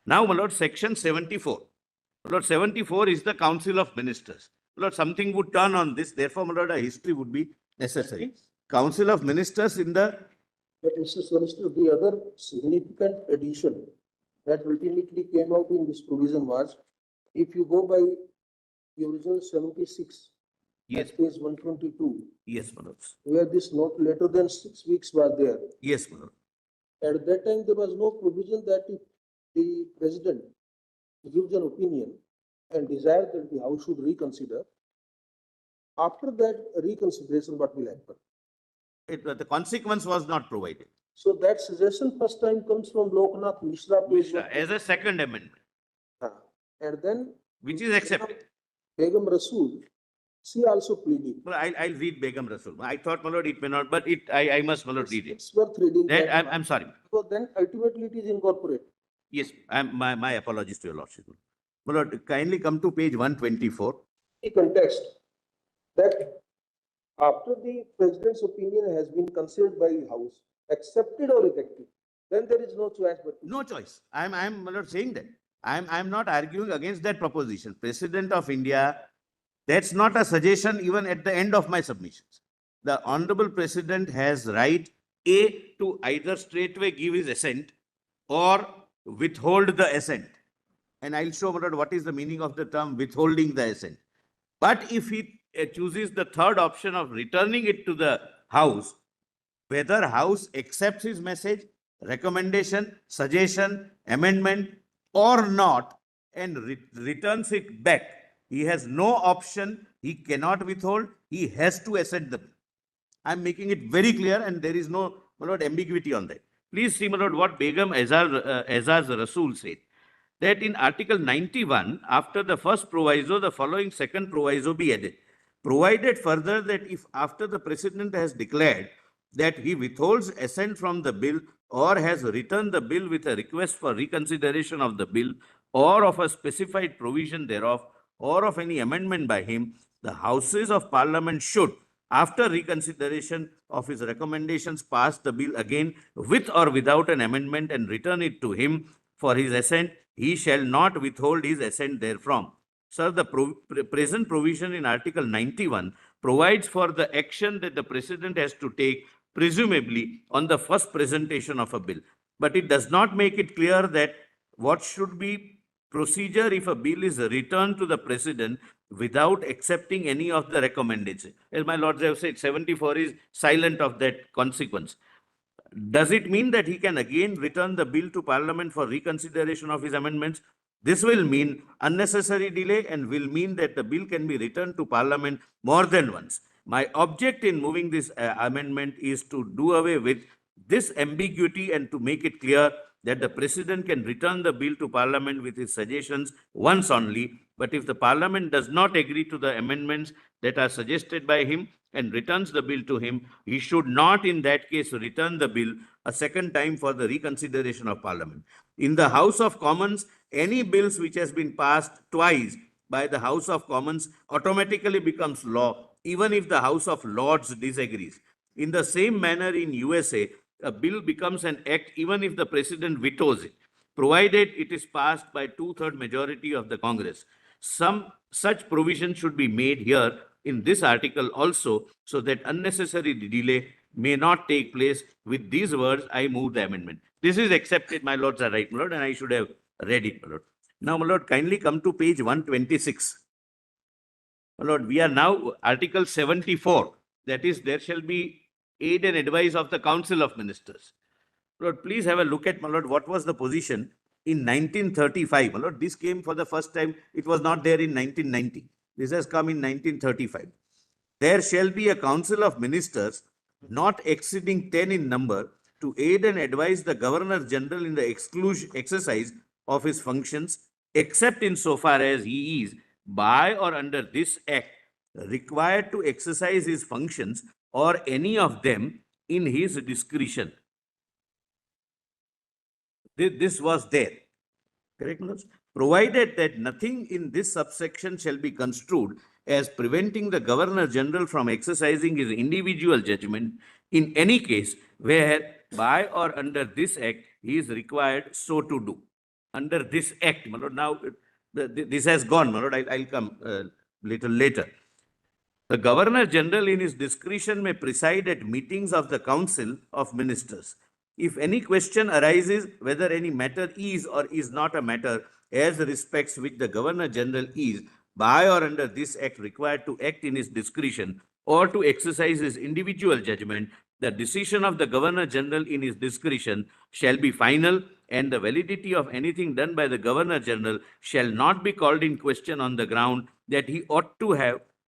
Now, my lord, section 74. My lord, 74 is the Council of Ministers. My lord, something would turn on this. Therefore, my lord, a history would be necessary. Council of Ministers in the... But Mr. Solicitor, the other significant addition that ultimately came out in this provision was, if you go by the original 76, Yes. at page 122, Yes, my lord. where this not later than 6 weeks was there. Yes, my lord. At that time, there was no provision that if the president gives an opinion and desires that the House should reconsider, after that reconsideration, what will happen? The consequence was not provided. So that suggestion first time comes from Loknath Mishra, page As a second amendment, and then which is accepted. Begum Rasool, she also pleaded. Well, I'll read Begum Rasool. I thought, my lord, it may not, but I must, my lord, read it. It's worth reading. That I'm sorry. Because then ultimately it is incorporated. Yes, my apologies to your lordship. My lord, kindly come to page 124. The context that after the president's opinion has been considered by the House, accepted or rejected, then there is no choice but to. No choice. I'm my lord saying that. I'm not arguing against that proposition. President of India, that's not a suggestion even at the end of my submissions. The Honorable President has right to either straightway give his assent or withhold the assent. And I'll show, my lord, what is the meaning of the term withholding the assent. But if he chooses the third option of returning it to the House, whether House accepts his message, recommendation, suggestion, amendment or not, and returns it back, he has no option, he cannot withhold, he has to assent the bill. I'm making it very clear and there is no, my lord, ambiguity on that. Please see, my lord, what Begum Azaz Rasool said. That in Article 91, after the first proviso, the following second proviso be added. Provided further that if after the President has declared that he withholds assent from the bill or has returned the bill with a request for reconsideration of the bill or of a specified provision thereof or of any amendment by him, the Houses of Parliament should, after reconsideration of his recommendations, pass the bill again with or without an amendment and return it to him for his assent. He shall not withhold his assent therefrom. Sir, the present provision in Article 91 provides for the action that the President has to take, presumably on the first presentation of a bill. But it does not make it clear that what should be procedure if a bill is returned to the President without accepting any of the recommendations. As my lords have said, 74 is silent of that consequence. Does it mean that he can again return the bill to Parliament for reconsideration of his amendments? This will mean unnecessary delay and will mean that the bill can be returned to Parliament more than once. My object in moving this amendment is to do away with this ambiguity and to make it clear that the President can return the bill to Parliament with his suggestions once only. But if the Parliament does not agree to the amendments that are suggested by him and returns the bill to him, he should not in that case return the bill a second time for the reconsideration of Parliament. In the House of Commons, any bills which has been passed twice by the House of Commons automatically becomes law, even if the House of Lords disagrees. In the same manner in USA, a bill becomes an act even if the President vetoes it, provided it is passed by 2/3 majority of the Congress. Some such provision should be made here in this article also, so that unnecessary delay may not take place. With these words, I move the amendment. This is accepted, my lords are right, my lord, and I should have read it, my lord. Now, my lord, kindly come to page 126. My lord, we are now Article 74. That is, there shall be aid and advice of the Council of Ministers. Lord, please have a look at, my lord, what was the position in 1935. My lord, this came for the first time. It was not there in 1990. This has come in 1935. There shall be a Council of Ministers not exceeding 10 in number to aid and advise the Governor General in the exercise of his functions, except in so far as he is, by or under this Act, required to exercise his functions or any of them in his discretion. This was there. Correct, Manoj? Provided that nothing in this subsection shall be construed as preventing the Governor General from exercising his individual judgment in any case where by or under this Act he is required so to do. under this act, my lord, now this has gone, my lord, I'll come little later. The Governor General in his discretion may preside at meetings of the Council of Ministers. If any question arises whether any matter is or is not a matter as respects which the Governor General is by or under this act required to act in his discretion or to exercise his individual judgment, the decision of the Governor General in his discretion shall be final, and the validity of anything done by the Governor General shall not be called in question on the ground that he ought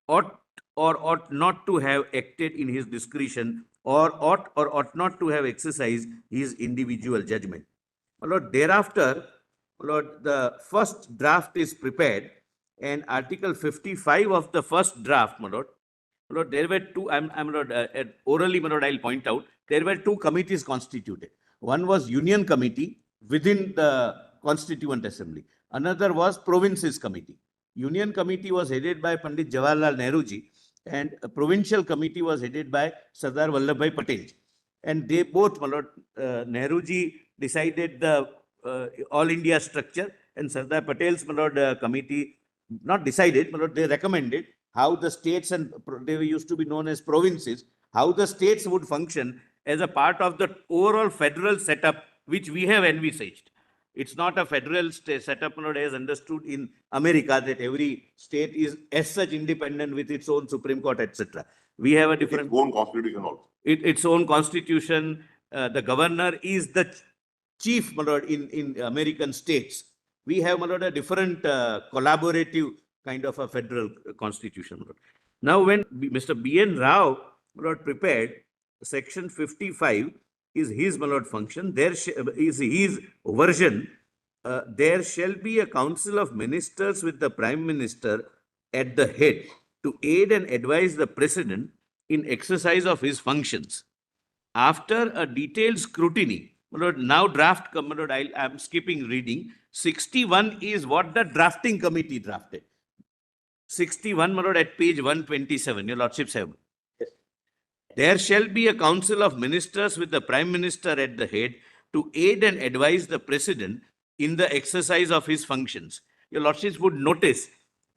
or ought not to have acted in his discretion or ought not to have exercised his individual judgment. My lord, thereafter, my lord, the first draft is prepared, and Article 55 of the first draft, my lord, there were two, orally, my lord, I'll point out, there were two committees constituted. One was Union Committee within the Constituent Assembly. Another was Provinces Committee. Union Committee was headed by Pandit Jawaharlal Nehru ji, and a Provincial Committee was headed by Sardar Vallabhbhai Patel. And they both, my lord, Nehru ji decided the All India structure, and Sardar Patel's, my lord, committee not decided, my lord, they recommended how the states, and they used to be known as provinces, how the states would function as a part of the overall federal setup which we have envisaged. It's not a federal setup, my lord, as understood in America, that every state is as such independent with its own Supreme Court, etc. We have a different Its own constitution also. its own constitution. The governor is the chief, my lord, in American states. We have, my lord, a different collaborative kind of a federal constitution. My lord. Now, when Mr. B.N. Rao, my lord, prepared section 55 is his, my lord, function. There is his version. There shall be a council of ministers with the prime minister at the head to aid and advise the president in exercise of his functions. After a detailed scrutiny, my lord, now draft, my lord, I'm skipping reading. 61 is what the drafting committee drafted. 61, my lord, at page 127, your lordships have. There shall be a council of ministers with the prime minister at the head to aid and advise the president in the exercise of his functions. Your lordships would notice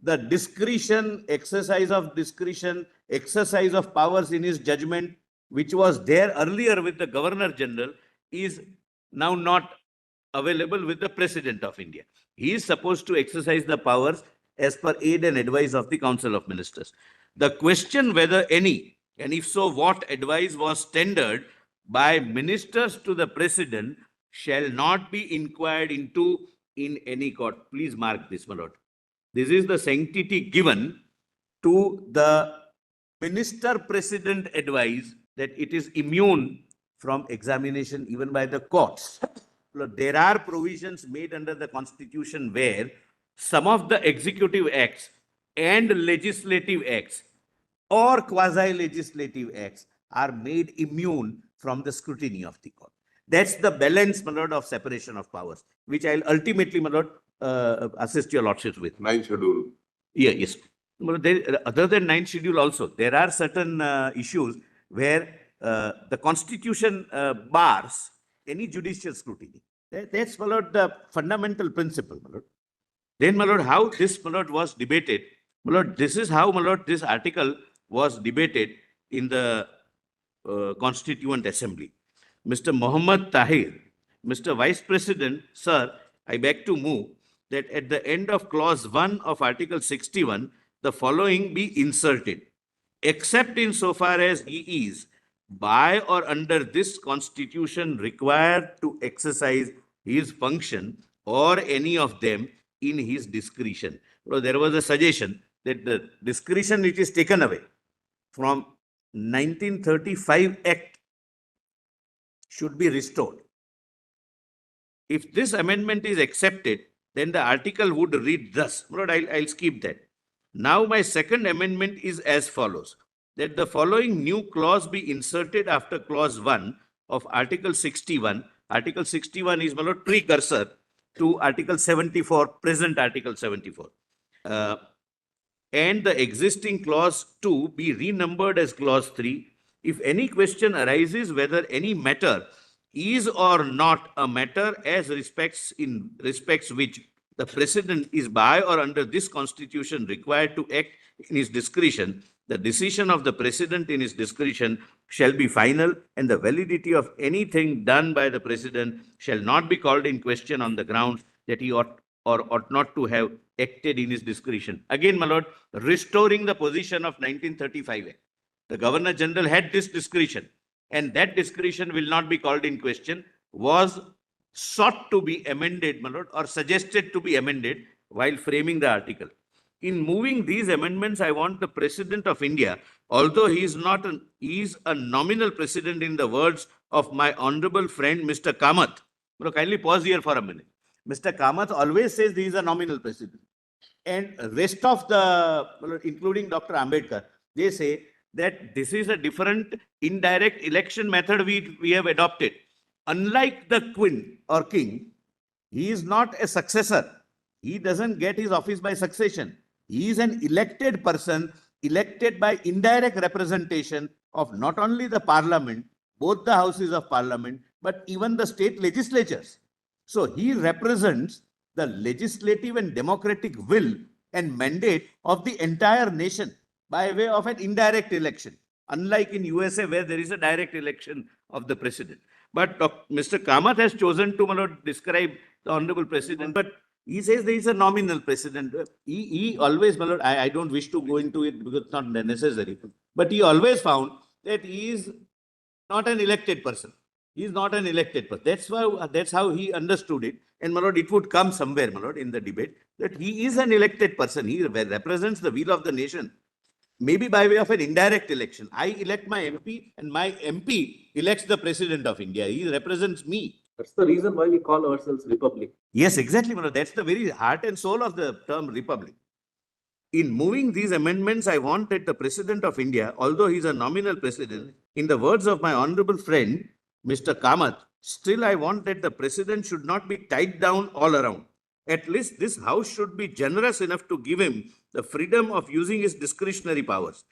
the discretion, exercise of powers in his judgment, which was there earlier with the Governor General, is now not available with the President of India. He is supposed to exercise the powers as per aid and advice of the Council of Ministers. The question whether any, and if so, what advice was tendered by ministers to the President shall not be inquired into in any court. Please mark this, my lord. This is the sanctity given to the minister president advice, that it is immune from examination even by the courts. There are provisions made under the Constitution where some of the executive acts and legislative acts or quasi-legislative acts are made immune from the scrutiny of the court. That's the balance, my lord, of separation of powers, which I'll ultimately, my lord, assist your lordships with. 9th schedule. Yeah, yes. Other than 9th schedule also, there are certain issues where the Constitution bars any judicial scrutiny. That's, my lord, the fundamental principle, my lord. Then, my lord, how this, my lord, was debated. My lord, this is how, my lord, this article was debated in the Constituent Assembly. Mr. Mohammad Tahir, Mr. Vice President, sir, I beg to move that at the end of clause 1 of Article 61, the following be inserted. Except insofar as he is by or under this Constitution required to exercise his function or any of them in his discretion. So there was a suggestion that the discretion which is taken away from 1935 Act should be restored. If this amendment is accepted, then the article would read thus. Lord, I'll skip that. Now my second amendment is as follows, that the following new clause be inserted after clause 1 of Article 61. Article 61 is, my lord, precursor to Article 74, present Article 74. And the existing clause 2 be renumbered as clause 3. If any question arises whether any matter is or not a matter as respects which the president is by or under this constitution required to act in his discretion, the decision of the president in his discretion shall be final, and the validity of anything done by the president shall not be called in question on the grounds that he ought or ought not to have acted in his discretion. Again, my lord, restoring the position of 1935 Act. The Governor General had this discretion, and that discretion will not be called in question, was sought to be amended, my lord, or suggested to be amended while framing the article. In moving these amendments, I want the President of India, although he is a nominal president in the words of my honorable friend, Mr. Kamath. Kindly pause here for a minute. Mr. Kamath always says he is a nominal president. And rest of the, including Dr. Ambedkar, they say that this is a different indirect election method we have adopted. Unlike the queen or king, he is not a successor. He doesn't get his office by succession. He is an elected person, elected by indirect representation of not only the parliament, both the houses of parliament, but even the state legislatures. So he represents the legislative and democratic will and mandate of the entire nation by way of an indirect election, unlike in USA where there is a direct election of the president. But Mr. Kamath has chosen to describe the honorable president, but he says there is a nominal president. He always, I don't wish to go into it because it's not necessary, but he always found that he is not an elected person. He is not an elected person. That's how he understood it. And my lord, it would come somewhere, my lord, in the debate that he is an elected person. He represents the will of the nation, maybe by way of an indirect election. I elect my MP and my MP elects the president of India. He represents me. That's the reason why we call ourselves republic. Yes, exactly, my lord. That's the very heart and soul of the term republic. In moving these amendments, I want that the president of India, although he is a nominal president, in the words of my honorable friend, Mr. Kamath, still I want that the president should not be tied down all around. At least this house should be generous enough to give him the freedom of using his discretionary powers.